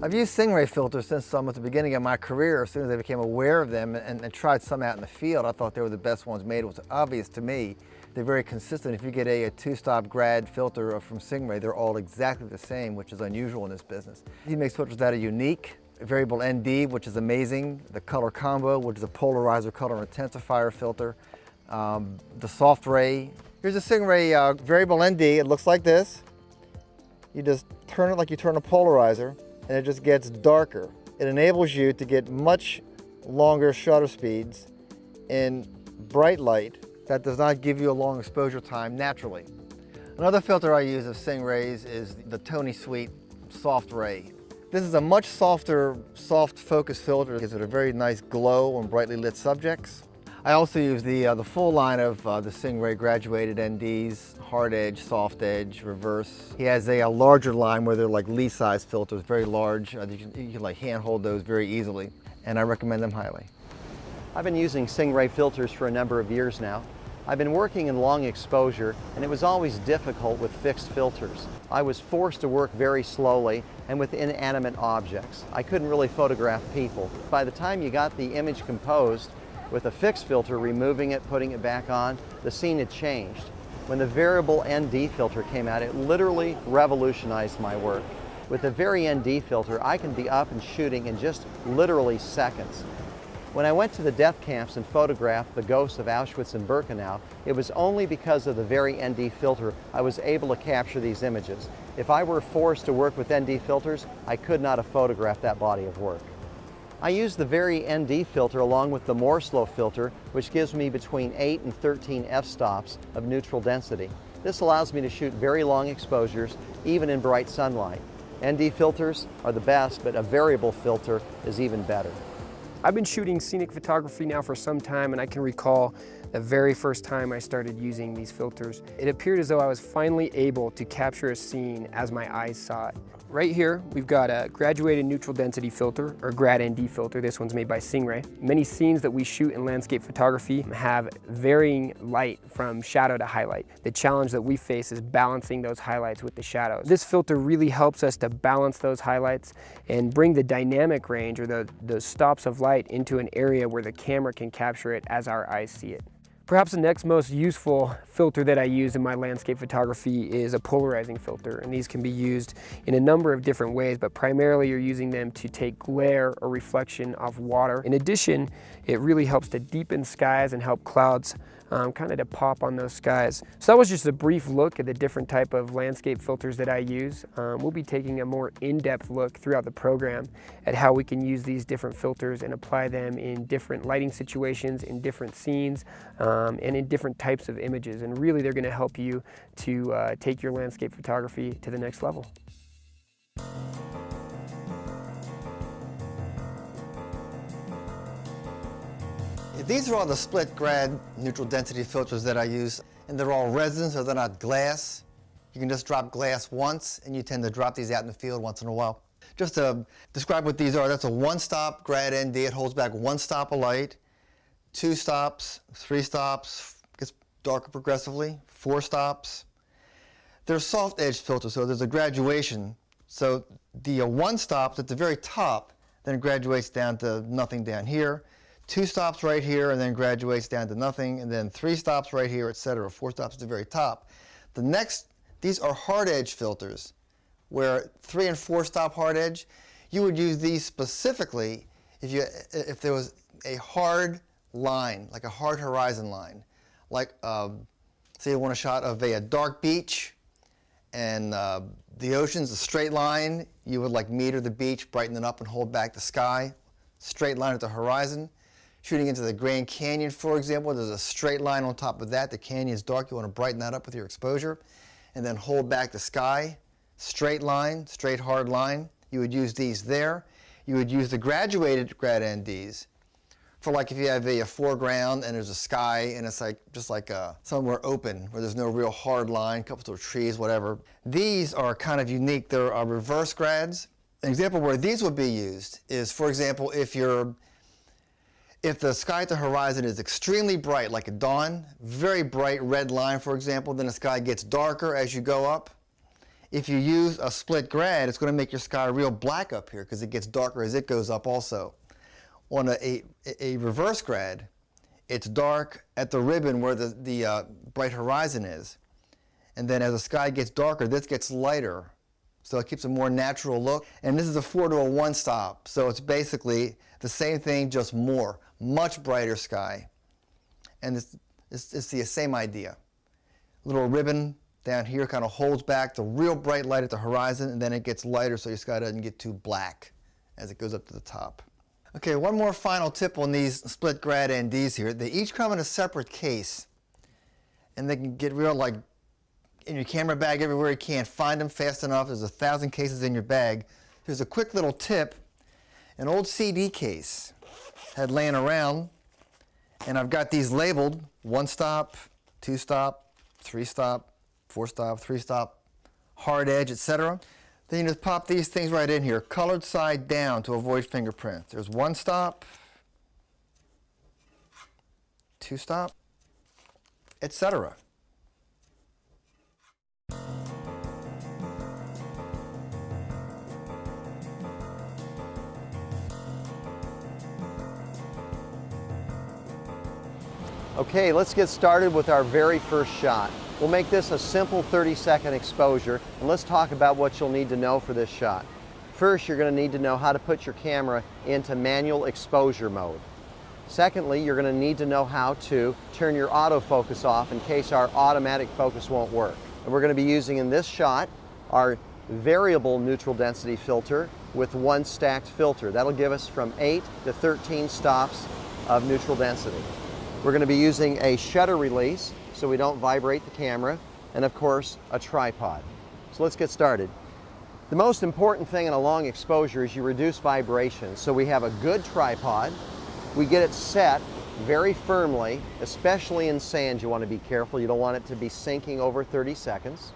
I've used Singh Ray filters since almost the beginning of my career. As soon as I became aware of them and tried some out in the field, I thought they were the best ones made. It was obvious to me. They're very consistent. If you get a two-stop grad filter from Singh Ray, they're all exactly the same, which is unusual in this business. He makes filters that are unique. Variable ND, which is amazing. The color combo, which is a polarizer color intensifier filter. The soft ray. Here's a Singh Ray variable ND. It looks like this. You just turn it like you turn a polarizer, and it just gets darker. It enables you to get much longer shutter speeds in bright light that does not give you a long exposure time naturally. Another filter I use of Singh Ray's is the Tony Sweet Soft Ray. This is a much softer, soft focus filter. It gives it a very nice glow on brightly lit subjects. I also use the full line of the Singh Ray graduated NDs, hard edge, soft edge, reverse. He has a larger line where they're like Lee-size filters, very large. You can like handhold those very easily, and I recommend them highly. I've been using Singh Ray filters for a number of years now. I've been working in long exposure, and it was always difficult with fixed filters. I was forced to work very slowly and with inanimate objects. I couldn't really photograph people. By the time you got the image composed, with a fixed filter, removing it, putting it back on, the scene had changed. When the variable ND filter came out, it literally revolutionized my work. With the Vari-ND filter, I can be up and shooting in just literally seconds. When I went to the death camps and photographed the ghosts of Auschwitz and Birkenau, it was only because of the Vari-ND filter I was able to capture these images. If I were forced to work with ND filters, I could not have photographed that body of work. I use the Vari-ND filter along with the Morslow filter, which gives me between 8 and 13 f-stops of neutral density. This allows me to shoot very long exposures, even in bright sunlight. ND filters are the best, but a variable filter is even better. I've been shooting scenic photography now for some time, and I can recall the very first time I started using these filters. It appeared as though I was finally able to capture a scene as my eyes saw it. Right here, we've got a graduated neutral density filter, or grad ND filter. This one's made by Singh Ray. Many scenes that we shoot in landscape photography have varying light from shadow to highlight. The challenge that we face is balancing those highlights with the shadows. This filter really helps us to balance those highlights and bring the dynamic range, or the stops of light, into an area where the camera can capture it as our eyes see it. Perhaps the next most useful filter that I use in my landscape photography is a polarizing filter, and these can be used in a number of different ways, but primarily you're using them to take glare or reflection off water. In addition, it really helps to deepen skies and help clouds kind of to pop on those skies. So that was just a brief look at the different type of landscape filters that I use. We'll be taking a more in-depth look throughout the program at how we can use these different filters and apply them in different lighting situations, in different scenes, and in different types of images. And really they're going to help you to take your landscape photography to the next level. These are all the split grad neutral density filters that I use, and they're all resin, so they're not glass. You can just drop glass once, and you tend to drop these out in the field once in a while. Just to describe what these are, that's a one-stop grad ND. It holds back one stop of light, 2 stops, 3 stops, gets darker progressively, 4 stops. They're soft edge filters, so there's a graduation. So the one stop at the very top then graduates down to nothing down here. 2 stops right here, and then graduates down to nothing, and then 3 stops right here, etc. 4 stops at the very top. These are hard edge filters, where 3 and 4 stop hard edge. You would use these specifically if there was a hard line, like a hard horizon line, like say you want a shot of a dark beach, and the ocean's a straight line. You would like meter the beach, brighten it up, and hold back the sky. Straight line at the horizon. Shooting into the Grand Canyon, for example, there's a straight line on top of that. The canyon's dark. You want to brighten that up with your exposure. And then hold back the sky. Straight line, straight hard line. You would use these there. You would use the graduated grad NDs for, like, if you have a foreground and there's a sky and it's like just like somewhere open where there's no real hard line, a couple of trees, whatever. These are kind of unique. They're reverse grads. An example where these would be used is, for example, if the sky at the horizon is extremely bright, like at dawn, very bright red line, for example, then the sky gets darker as you go up. If you use a split grad, it's going to make your sky real black up here because it gets darker as it goes up also. On a reverse grad, it's dark at the ribbon where the bright horizon is. And then as the sky gets darker, this gets lighter. So it keeps a more natural look. And this is a 4 to a 1 stop. So it's basically the same thing, just more. Much brighter sky. And it's the same idea. Little ribbon down here kind of holds back the real bright light at the horizon, and then it gets lighter so your sky doesn't get too black as it goes up to the top. Okay, one more final tip on these split grad NDs here. They each come in a separate case, and they can get real, like, in your camera bag everywhere. You can't find them fast enough. There's 1,000 cases in your bag. Here's a quick little tip. An old CD case had laying around, and I've got these labeled 1 stop, 2 stop, 3 stop, 4 stop, 3 stop, hard edge, etc. Then you just pop these things right in here, colored side down to avoid fingerprints. There's 1 stop, 2 stop, etc. Okay, let's get started with our very first shot. We'll make this a simple 30-second exposure, and let's talk about what you'll need to know for this shot. First, you're going to need to know how to put your camera into manual exposure mode. Secondly, you're going to need to know how to turn your autofocus off in case our automatic focus won't work. And we're going to be using in this shot our variable neutral density filter with 1 stacked filter. That'll give us from 8 to 13 stops of neutral density. We're going to be using a shutter release so we don't vibrate the camera, and of course a tripod. So let's get started. The most important thing in a long exposure is you reduce vibration. So we have a good tripod. We get it set very firmly, especially in sand. You want to be careful. You don't want it to be sinking over 30 seconds.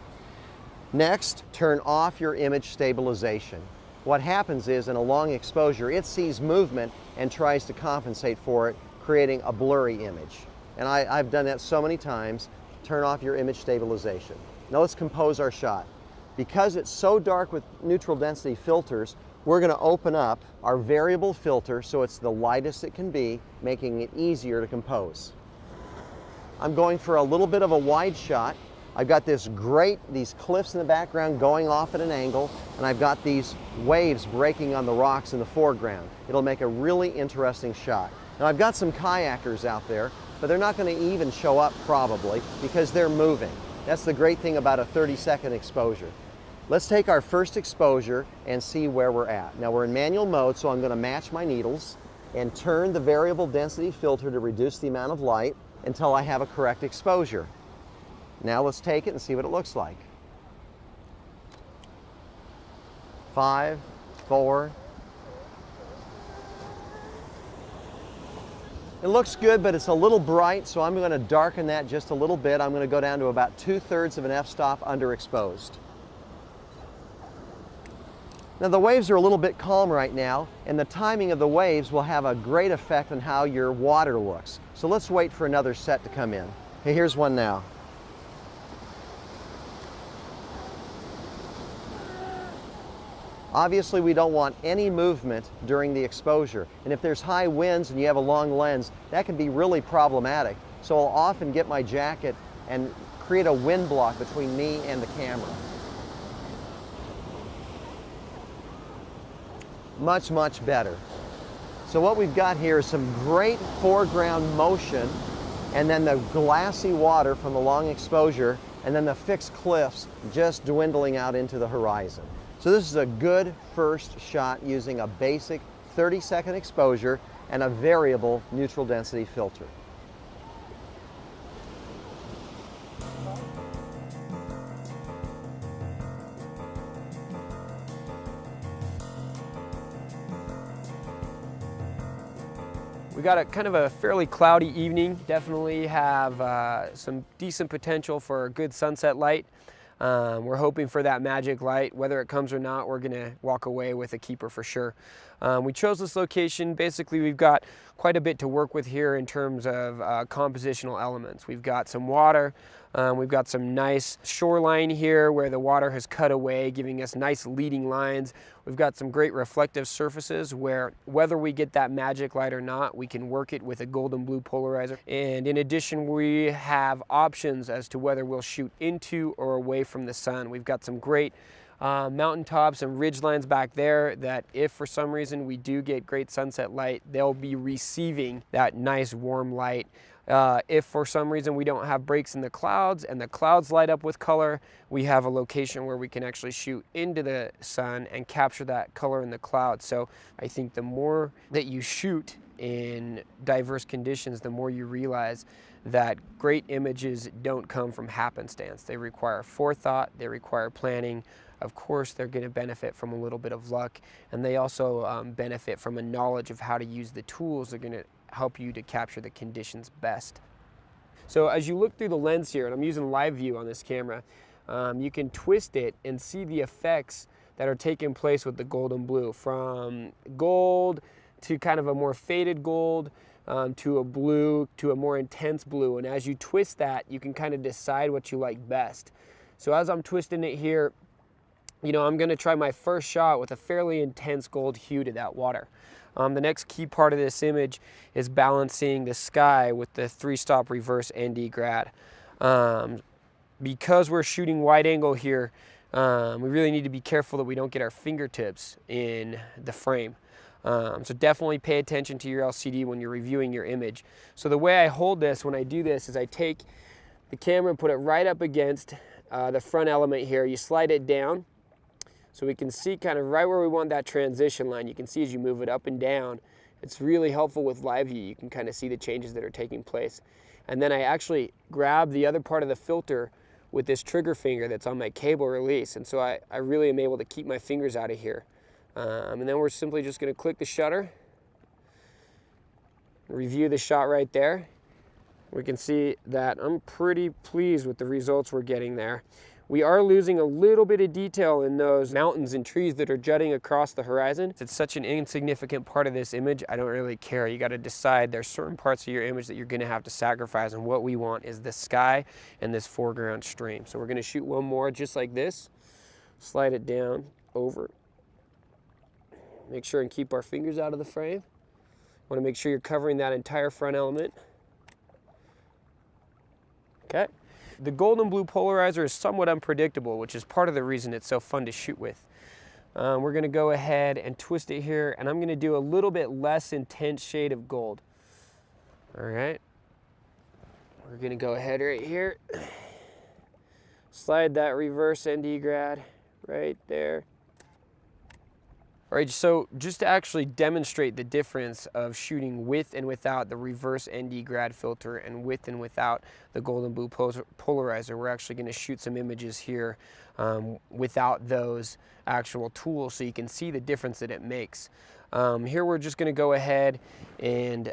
Next, turn off your image stabilization. What happens is in a long exposure, it sees movement and tries to compensate for it, creating a blurry image. And I've done that so many times. Turn off your image stabilization. Now let's compose our shot. Because it's so dark with neutral density filters, we're going to open up our variable filter so it's the lightest it can be, making it easier to compose. I'm going for a little bit of a wide shot. I've got these cliffs in the background going off at an angle, and I've got these waves breaking on the rocks in the foreground. It'll make a really interesting shot. Now I've got some kayakers out there, but they're not going to even show up probably because they're moving. That's the great thing about a 30-second exposure. Let's take our first exposure and see where we're at. Now we're in manual mode, so I'm going to match my needles and turn the variable density filter to reduce the amount of light until I have a correct exposure. Now let's take it and see what it looks like. 5, 4. It looks good, but it's a little bright, so I'm going to darken that just a little bit. I'm going to go down to about 2/3 of an f-stop underexposed. Now the waves are a little bit calm right now, and the timing of the waves will have a great effect on how your water looks. So let's wait for another set to come in. Okay, here's one now. Obviously, we don't want any movement during the exposure. And if there's high winds and you have a long lens, that can be really problematic. So I'll often get my jacket and create a wind block between me and the camera. Much, much better. So what we've got here is some great foreground motion, and then the glassy water from the long exposure, and then the fixed cliffs just dwindling out into the horizon. So this is a good first shot using a basic 30-second exposure and a variable neutral density filter. We got a kind of a fairly cloudy evening. Definitely have some decent potential for a good sunset light. We're hoping for that magic light. Whether it comes or not, we're gonna walk away with a keeper for sure. We chose this location. Basically, we've got quite a bit to work with here in terms of compositional elements. We've got some water, we've got some nice shoreline here where the water has cut away, giving us nice leading lines. We've got some great reflective surfaces where whether we get that magic light or not, we can work it with a golden blue polarizer. And in addition, we have options as to whether we'll shoot into or away from the sun. We've got some great mountaintops and ridge lines back there that if for some reason we do get great sunset light, they'll be receiving that nice warm light. If for some reason we don't have breaks in the clouds and the clouds light up with color, we have a location where we can actually shoot into the sun and capture that color in the clouds. So I think the more that you shoot in diverse conditions, the more you realize that great images don't come from happenstance. They require forethought, they require planning. Of course, they're going to benefit from a little bit of luck, and they also benefit from a knowledge of how to use the tools that are going to help you to capture the conditions best. So as you look through the lens here, and I'm using live view on this camera, you can twist it and see the effects that are taking place with the golden blue, from gold to kind of a more faded gold, to a blue, to a more intense blue. And as you twist that, you can kind of decide what you like best. So as I'm twisting it here, you know, I'm going to try my first shot with a fairly intense gold hue to that water. The next key part of this image is balancing the sky with the 3-stop reverse ND grad. Because we're shooting wide angle here, we really need to be careful that we don't get our fingertips in the frame. So definitely pay attention to your LCD when you're reviewing your image. So the way I hold this when I do this is I take the camera and put it right up against the front element here. You slide it down so we can see kind of right where we want that transition line. You can see as you move it up and down, it's really helpful with live view. You can kind of see the changes that are taking place. And then I actually grab the other part of the filter with this trigger finger that's on my cable release. And so I really am able to keep my fingers out of here. And then we're simply just going to click the shutter, review the shot right there. We can see that I'm pretty pleased with the results we're getting there. We are losing a little bit of detail in those mountains and trees that are jutting across the horizon. It's such an insignificant part of this image, I don't really care. You got to decide there's certain parts of your image that you're going to have to sacrifice, and what we want is the sky and this foreground stream. So we're going to shoot one more just like this, slide it down over. Make sure and keep our fingers out of the frame. Want to make sure you're covering that entire front element. Okay. The golden blue polarizer is somewhat unpredictable, which is part of the reason it's so fun to shoot with. We're going to go ahead and twist it here, and I'm going to do a little bit less intense shade of gold. All right. We're going to go ahead right here. Slide that reverse ND grad right there. All right, so just to actually demonstrate the difference of shooting with and without the reverse ND grad filter and with and without the golden blue polarizer, we're actually going to shoot some images here without those actual tools so you can see the difference that it makes. Here we're just going to go ahead and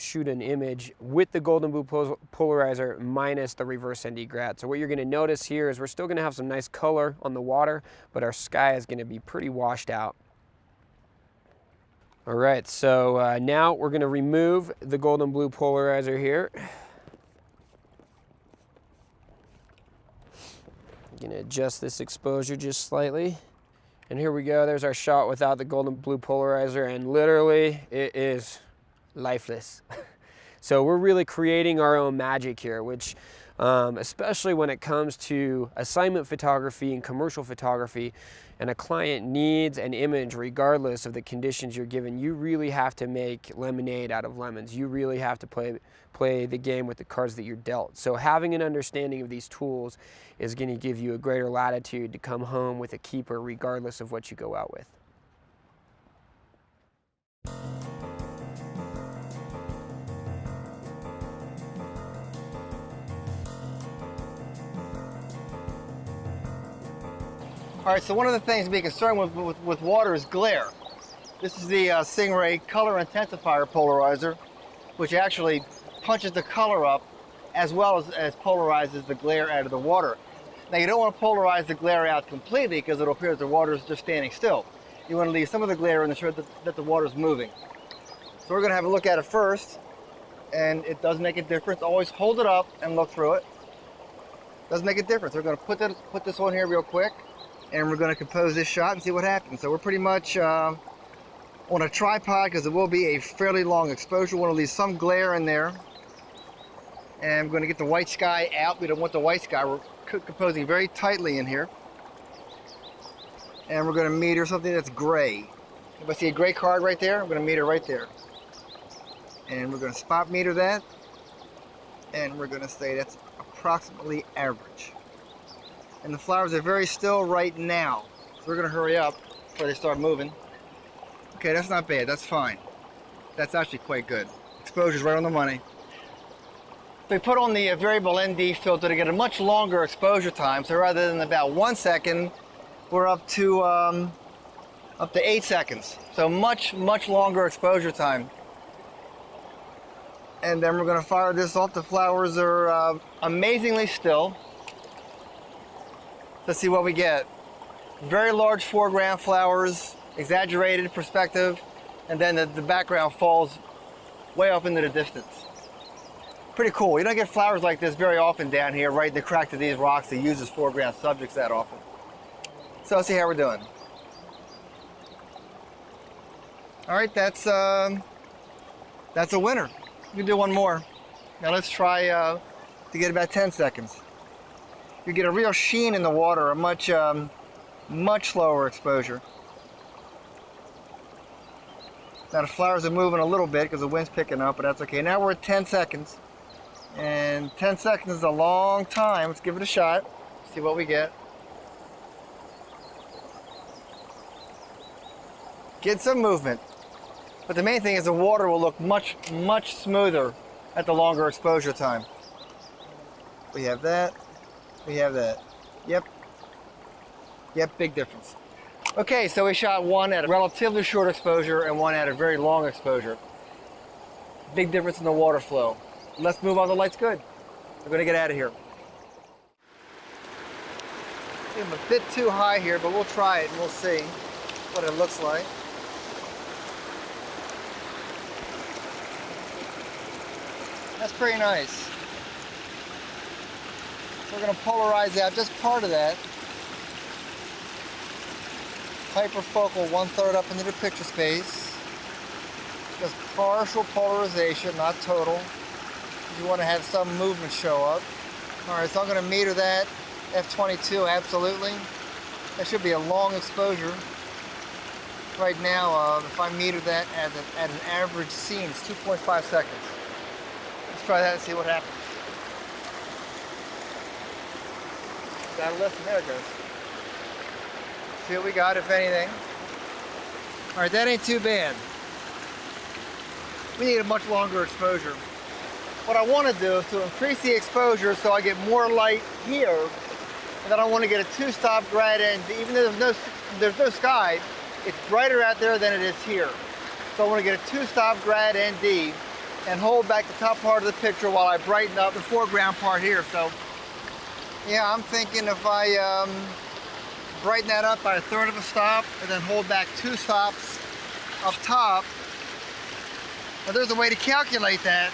shoot an image with the golden blue polarizer minus the reverse ND grad. So what you're going to notice here is we're still going to have some nice color on the water, but our sky is going to be pretty washed out. All right, so now we're going to remove the golden blue polarizer here. I'm going to adjust this exposure just slightly. And here we go, there's our shot without the golden blue polarizer, and literally it is lifeless. So we're really creating our own magic here, which especially when it comes to assignment photography and commercial photography, and a client needs an image regardless of the conditions you're given, you really have to make lemonade out of lemons. You really have to play the game with the cards that you're dealt. So having an understanding of these tools is going to give you a greater latitude to come home with a keeper regardless of what you go out with. All right, so one of the things to be concerned with water is glare. This is the Singh Ray color intensifier polarizer, which actually punches the color up as well as polarizes the glare out of the water. Now you don't want to polarize the glare out completely because it'll appear that the water is just standing still. you want to leave some of the glare in to show that the water's moving. So we're going to have a look at it first, and it does make a difference. Always hold it up and look through it. Does make a difference. We're going to put this on here real quick, and we're going to compose this shot and see what happens. So we're pretty much on a tripod because it will be a fairly long exposure. We want to leave some glare in there. And I'm going to get the white sky out. We don't want the white sky. We're composing very tightly in here. And we're going to meter something that's gray. If I see a gray card right there, I'm going to meter right there. And we're going to spot meter that. And we're going to say that's approximately average. And the flowers are very still right now. So we're going to hurry up before they start moving. Okay, that's not bad. That's fine. That's actually quite good. Exposure's right on the money. We put on the variable ND filter to get a much longer exposure time. So rather than about 1 second, we're up to 8 seconds. So much longer exposure time. And then we're going to fire this off. The flowers are amazingly still. Let's see what we get. Very large foreground flowers, exaggerated perspective, and then the background falls way off into the distance. Pretty cool. You don't get flowers like this very often down here, right in the crack of these rocks that uses foreground subjects that often. So let's see how we're doing. All right, that's a winner. We can do one more. Now let's try to get about 10 seconds. You get a real sheen in the water, a much slower exposure. Now the flowers are moving a little bit because the wind's picking up, but that's okay. Now we're at 10 seconds. And 10 seconds is a long time. Let's give it a shot. See what we get. Get some movement. But the main thing is the water will look much smoother at the longer exposure time. We have that. We have that. Yep. Yep, big difference. Okay, so we shot one at a relatively short exposure and one at a very long exposure. Big difference in the water flow. Let's move on. The light's good. We're going to get out of here. I'm a bit too high here, but we'll try it and we'll see what it looks like. That's pretty nice. So we're going to polarize out just part of that. Hyperfocal 1/3 up into the picture space. Just partial polarization, not total. You want to have some movement show up. All right, so I'm going to meter that f22, absolutely. That should be a long exposure. Right now, if I meter that at an average scene, it's 2.5 seconds. Let's try that and see what happens. Got a lift, and there it goes. See what we got, if anything. All right, that ain't too bad. We need a much longer exposure. What I want to do is to increase the exposure so I get more light here, and then I want to get a two-stop grad end. Even though there's no sky, it's brighter out there than it is here. So I want to get a two-stop grad ND and hold back the top part of the picture while I brighten up the foreground part here. So yeah, I'm thinking if I brighten that up by 1/3 of a stop and then hold back 2 stops up top. Now there's a way to calculate that,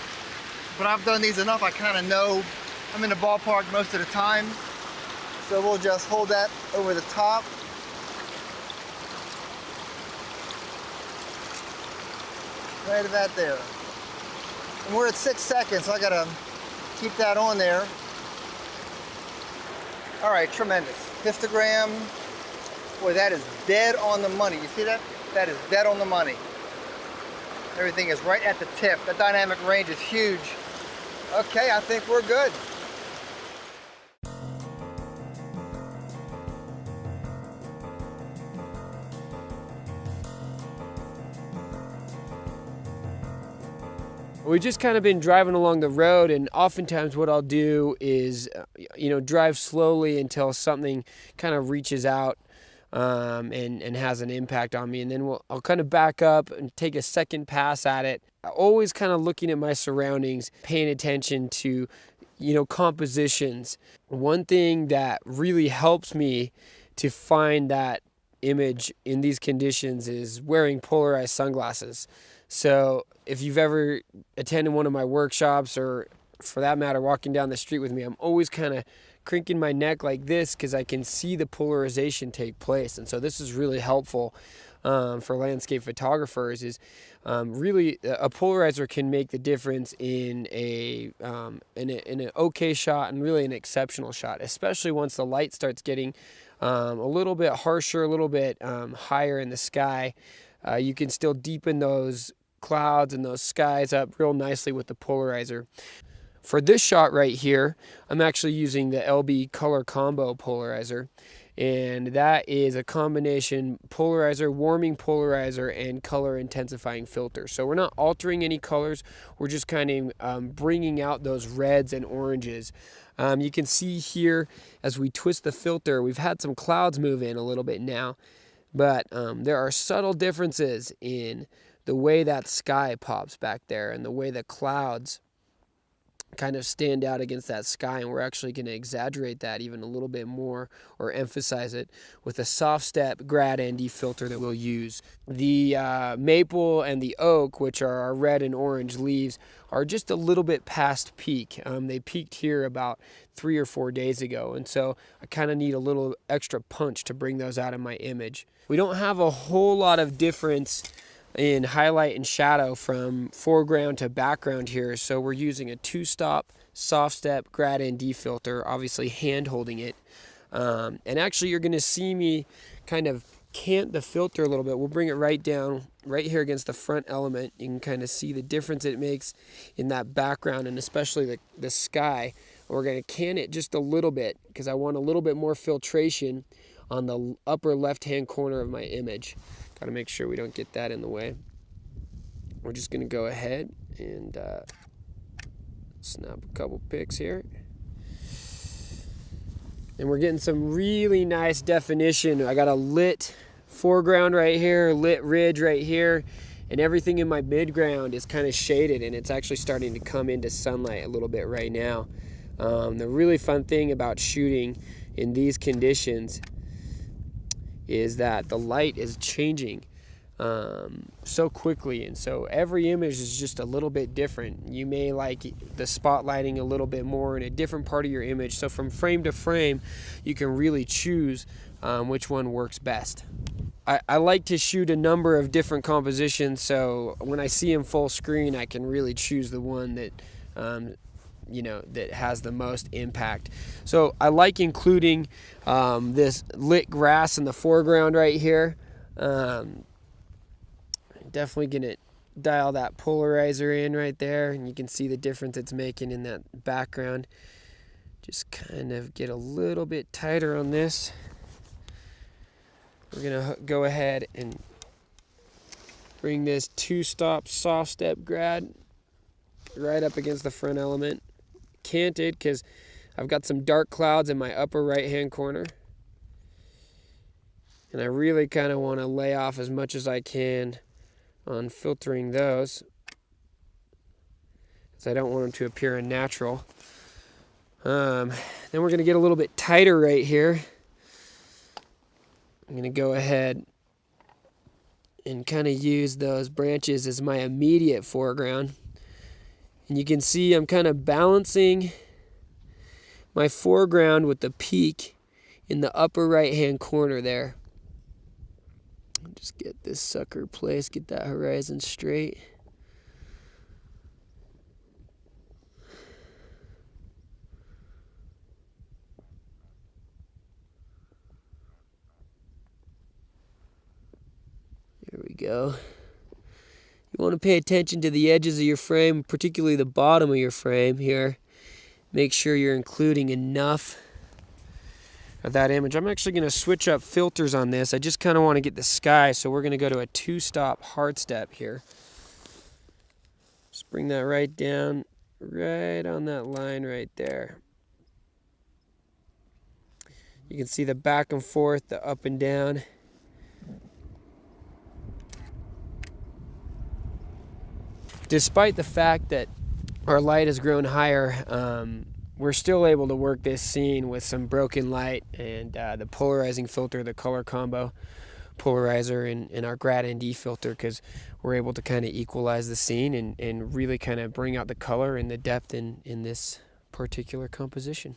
but I've done these enough, I kind of know I'm in the ballpark most of the time. So we'll just hold that over the top. Right about there. And we're at 6 seconds, so I gotta keep that on there. All right, tremendous. Histogram, boy, that is dead on the money. You see that? That is dead on the money. Everything is right at the tip. The dynamic range is huge. Okay, I think we're good. We've just kind of been driving along the road, and oftentimes what I'll do is, drive slowly until something kind of reaches out and has an impact on me, and then I'll kind of back up and take a second pass at it. Always kind of looking at my surroundings, paying attention to, compositions. One thing that really helps me to find that image in these conditions is wearing polarized sunglasses. So if you've ever attended one of my workshops, or for that matter, walking down the street with me, I'm always kind of cranking my neck like this because I can see the polarization take place. And so this is really helpful for landscape photographers. Is really a polarizer can make the difference in an okay shot and really an exceptional shot, especially once the light starts getting a little bit harsher, a little bit higher in the sky. You can still deepen those clouds and those skies up real nicely with the polarizer. For this shot right here, I'm actually using the LB Color Combo polarizer, and that is a combination polarizer, warming polarizer, and color intensifying filter. So we're not altering any colors, we're just kind of bringing out those reds and oranges. You can see here as we twist the filter, we've had some clouds move in a little bit now, but there are subtle differences in the way that sky pops back there and the way the clouds kind of stand out against that sky, and we're actually going to exaggerate that even a little bit more, or emphasize it, with a soft step Grad-ND filter that we'll use. The maple and the oak, which are our red and orange leaves, are just a little bit past peak. They peaked here about 3 or 4 days ago, and so I kind of need a little extra punch to bring those out in my image. We don't have a whole lot of difference in highlight and shadow from foreground to background here, so we're using a 2-stop soft step Grad-ND filter, obviously hand holding it, and actually you're going to see me kind of cant the filter a little bit. We'll bring it right down right here against the front element. You can kind of see the difference it makes in that background, and especially the sky. We're going to cant it just a little bit because I want a little bit more filtration on the upper left hand corner of my image. Got to make sure we don't get that in the way. We're just going to go ahead and snap a couple pics here. And we're getting some really nice definition. I got a lit foreground right here, lit ridge right here, and everything in my midground is kind of shaded, and it's actually starting to come into sunlight a little bit right now. The really fun thing about shooting in these conditions is that the light is changing so quickly, and so every image is just a little bit different. You may like the spotlighting a little bit more in a different part of your image, so from frame to frame you can really choose which one works best. I like to shoot a number of different compositions, so when I see them full screen I can really choose the one that that has the most impact. So I like including this lit grass in the foreground right here. Definitely gonna dial that polarizer in right there, and you can see the difference it's making in that background. Just kind of get a little bit tighter on this. We're gonna go ahead and bring this 2-stop soft step Grad right up against the front element, canted because I've got some dark clouds in my upper right hand corner, and I really kind of want to lay off as much as I can on filtering those, because I don't want them to appear unnatural. Then we're going to get a little bit tighter right here. I'm going to go ahead and kind of use those branches as my immediate foreground. And you can see I'm kind of balancing my foreground with the peak in the upper right hand corner there. Just get this sucker placed, get that horizon straight. There we go. You want to pay attention to the edges of your frame, particularly the bottom of your frame here. Make sure you're including enough of that image. I'm actually going to switch up filters on this. I just kind of want to get the sky, so we're going to go to a 2-stop hard step here. Just bring that right down, right on that line right there. You can see the back and forth, the up and down. Despite the fact that our light has grown higher, we're still able to work this scene with some broken light and the polarizing filter, the color combo. polarizer in our Vari-ND filter, because we're able to kind of equalize the scene and really kind of bring out the color and the depth in this particular composition.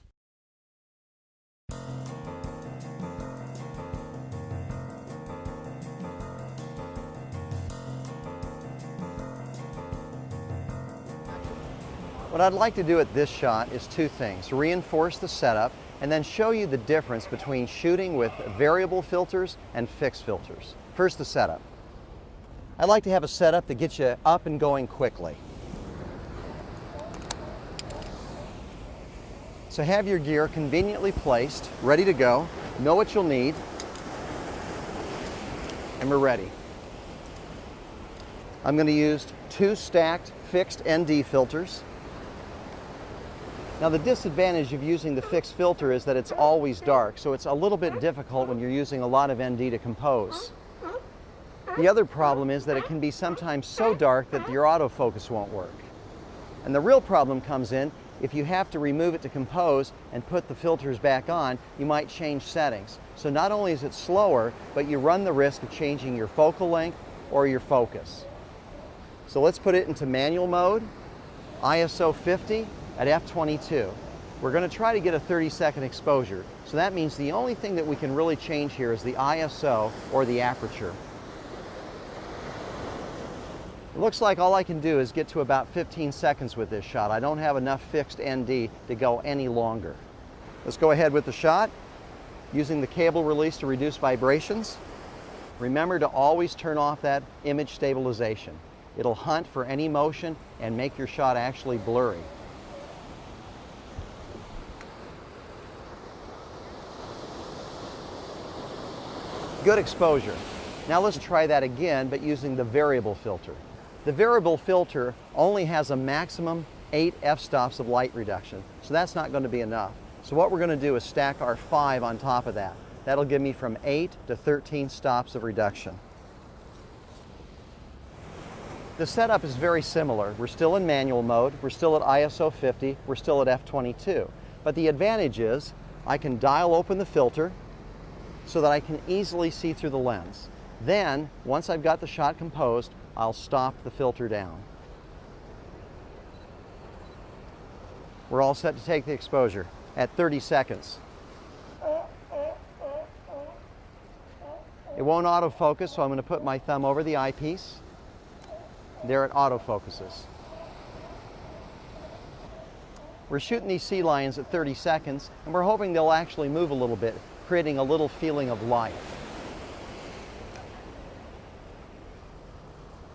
What I'd like to do at this shot is two things: reinforce the setup and then show you the difference between shooting with variable filters and fixed filters. First, the setup. I'd like to have a setup that gets you up and going quickly. So have your gear conveniently placed, ready to go, know what you'll need, and we're ready. I'm going to use 2 stacked fixed ND filters. Now, the disadvantage of using the fixed filter is that it's always dark, so it's a little bit difficult when you're using a lot of ND to compose. The other problem is that it can be sometimes so dark that your autofocus won't work. And the real problem comes in if you have to remove it to compose and put the filters back on. You might change settings. So not only is it slower, but you run the risk of changing your focal length or your focus. So let's put it into manual mode, ISO 50 at f/22. We're going to try to get a 30-second exposure. So that means the only thing that we can really change here is the ISO or the aperture. It looks like all I can do is get to about 15 seconds with this shot. I don't have enough fixed ND to go any longer. Let's go ahead with the shot, using the cable release to reduce vibrations. Remember to always turn off that image stabilization. It'll hunt for any motion and make your shot actually blurry. Good exposure. Now let's try that again, but using the variable filter. The variable filter only has a maximum 8 f-stops of light reduction, so that's not going to be enough. So what we're going to do is stack our 5 on top of that. That'll give me from 8 to 13 stops of reduction. The setup is very similar. We're still in manual mode, we're still at ISO 50, we're still at f/22. But the advantage is I can dial open the filter so that I can easily see through the lens. Then, once I've got the shot composed, I'll stop the filter down. We're all set to take the exposure at 30 seconds. It won't autofocus, so I'm going to put my thumb over the eyepiece. There it autofocuses. We're shooting these sea lions at 30 seconds, and we're hoping they'll actually move a little bit, creating a little feeling of life.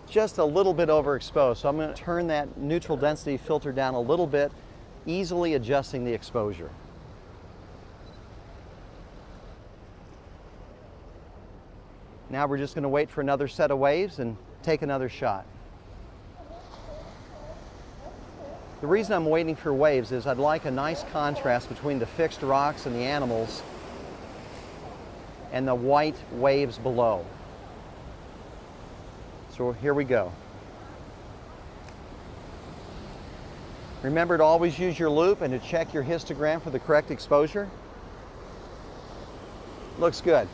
Just a little bit overexposed, so I'm going to turn that neutral density filter down a little bit, easily adjusting the exposure. Now we're just going to wait for another set of waves and take another shot. The reason I'm waiting for waves is I'd like a nice contrast between the fixed rocks and the animals and the white waves below. So here we go. Remember to always use your loupe and to check your histogram for the correct exposure. Looks good.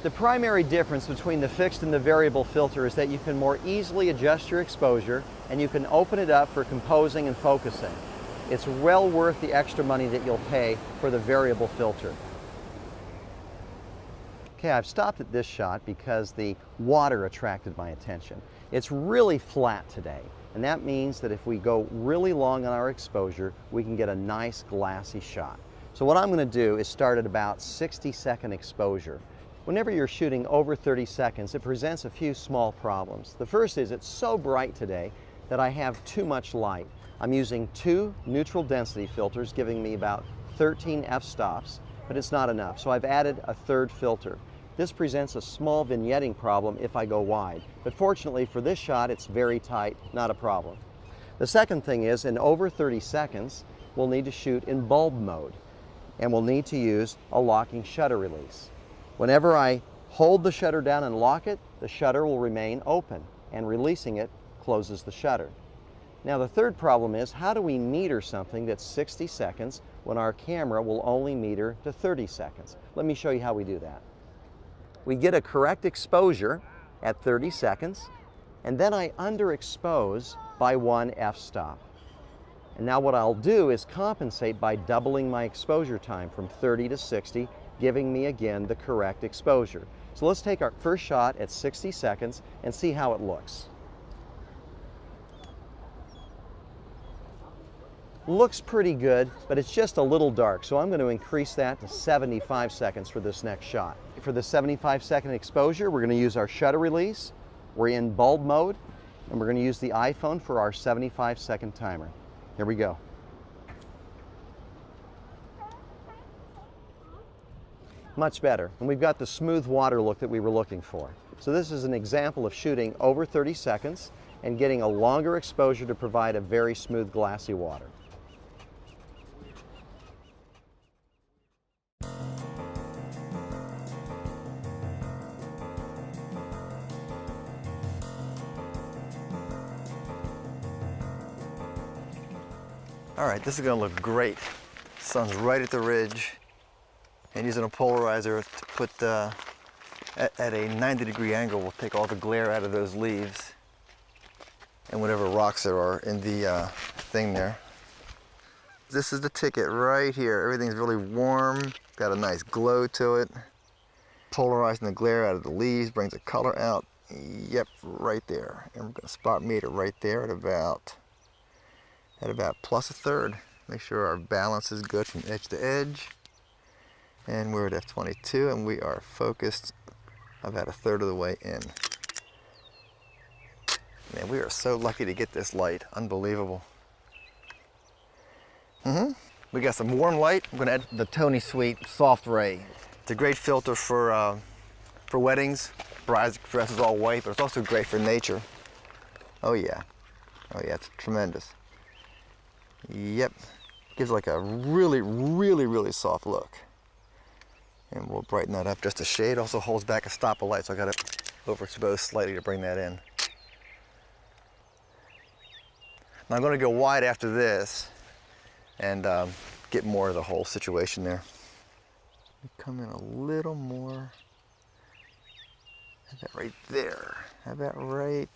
The primary difference between the fixed and the variable filter is that you can more easily adjust your exposure and you can open it up for composing and focusing. It's well worth the extra money that you'll pay for the variable filter. Okay, I've stopped at this shot because the water attracted my attention. It's really flat today, and that means that if we go really long on our exposure, we can get a nice glassy shot. So what I'm going to do is start at about 60-second exposure. Whenever you're shooting over 30 seconds, it presents a few small problems. The first is it's so bright today that I have too much light. I'm using 2 neutral density filters, giving me about 13 f-stops, but it's not enough, so I've added a 3rd filter. This presents a small vignetting problem if I go wide, but fortunately for this shot it's very tight, not a problem. The second thing is, in over 30 seconds, we'll need to shoot in bulb mode, and we'll need to use a locking shutter release. Whenever I hold the shutter down and lock it, the shutter will remain open, and releasing it closes the shutter. Now the third problem is, how do we meter something that's 60 seconds when our camera will only meter to 30 seconds? Let me show you how we do that. We get a correct exposure at 30 seconds, and then I underexpose by 1 f-stop. And now what I'll do is compensate by doubling my exposure time from 30 to 60, giving me again the correct exposure. So let's take our first shot at 60 seconds and see how it looks. Looks pretty good, but it's just a little dark, so I'm going to increase that to 75 seconds for this next shot. For the 75-second exposure, we're going to use our shutter release. We're in bulb mode, and we're going to use the iPhone for our 75-second timer. Here we go. Much better, and we've got the smooth water look that we were looking for. So this is an example of shooting over 30 seconds and getting a longer exposure to provide a very smooth, glassy water. All right, this is gonna look great. Sun's right at the ridge, and using a polarizer to put at a 90-degree angle will take all the glare out of those leaves and whatever rocks there are in the thing there. This is the ticket right here. Everything's really warm, got a nice glow to it. Polarizing the glare out of the leaves brings the color out. Yep, right there. And we're gonna spot meter right there at about plus a third. Make sure our balance is good from edge to edge. And we're at f22 and we are focused about a third of the way in. Man, we are so lucky to get this light. Unbelievable. We got some warm light. I'm gonna add the Tony Sweet Soft Ray. It's a great filter for weddings. Bride's dress is all white, but it's also great for nature. Oh yeah, it's tremendous. Yep, gives like a really, really, really soft look. And we'll brighten that up just a shade. Also holds back a stop of light, so I got it overexposed slightly to bring that in. Now I'm going to go wide after this and get more of the whole situation there. Come in a little more. How about right there? How about right?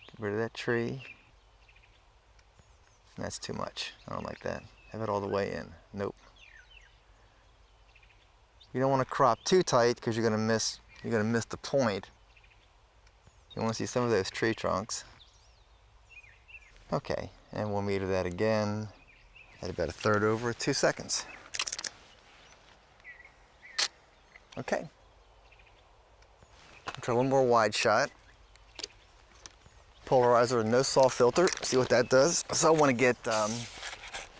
Get rid of that tree. That's too much. I don't like that. Have it all the way in. Nope. You don't want to crop too tight because you're gonna miss the point. You want to see some of those tree trunks. Okay, and we'll meter that again at about a third over 2 seconds. Okay. Try one more wide shot. Polarizer and no soft filter. See what that does. So I want to get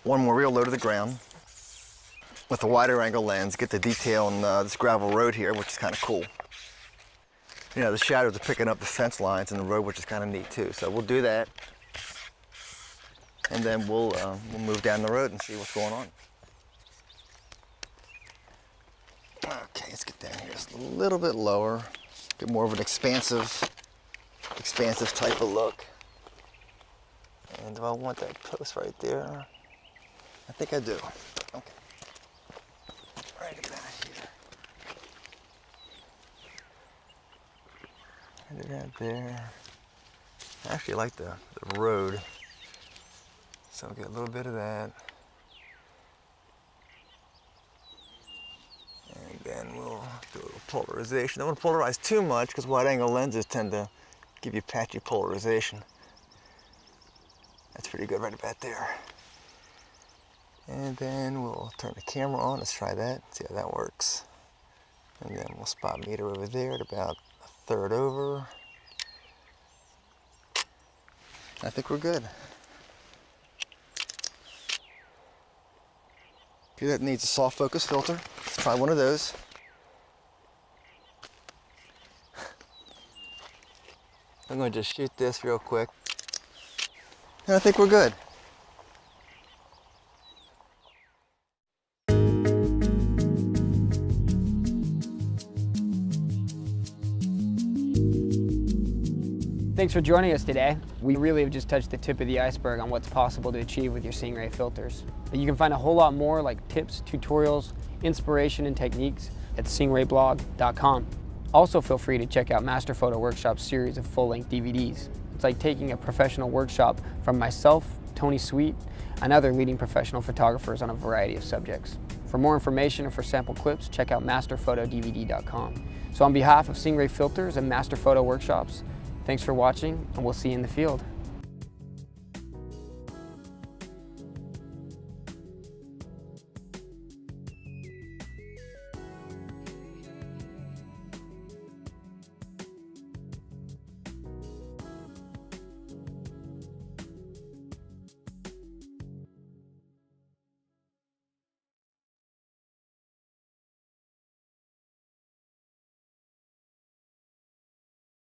one more real low to the ground with a wider angle lens. Get the detail on this gravel road here, which is kind of cool. You know, the shadows are picking up the fence lines in the road, which is kind of neat too. So we'll do that, and then we'll move down the road and see what's going on. Okay, let's get down here just a little bit lower. Get more of an expansive type of look. And do I want that post right there? I think I do. Okay. Right about here. Right about there. I actually like the road. So I'll get a little bit of that. And then we'll do a little polarization. I don't want to polarize too much because wide angle lenses tend to give you patchy polarization. That's pretty good right about there. And then we'll turn the camera on. Let's try that, see how that works. And then we'll spot meter over there at about a third over. I think we're good. Okay, that needs a soft focus filter. Let's try one of those. I'm going to just shoot this real quick. And I think we're good. Thanks for joining us today. We really have just touched the tip of the iceberg on what's possible to achieve with your Singh Ray filters. You can find a whole lot more like tips, tutorials, inspiration, and techniques at singrayblog.com. Also feel free to check out Master Photo Workshop's series of full-length DVDs. It's like taking a professional workshop from myself, Tony Sweet, and other leading professional photographers on a variety of subjects. For more information or for sample clips, check out masterphotodvd.com. So on behalf of Singh Ray Filters and Master Photo Workshops, thanks for watching, and we'll see you in the field.